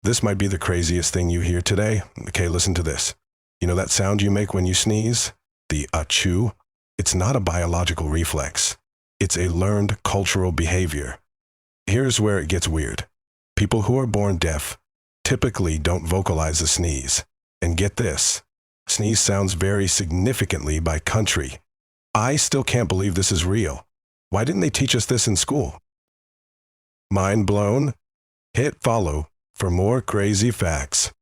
This might be the craziest thing you hear today. Okay, listen to this. You know that sound you make when you sneeze? The achoo? It's not a biological reflex. It's a learned cultural behavior. Here's where it gets weird. People who are born deaf typically don't vocalize a sneeze. And get this, sneeze sounds vary significantly by country. I still can't believe this is real. Why didn't they teach us this in school? Mind blown? Hit follow for more crazy facts.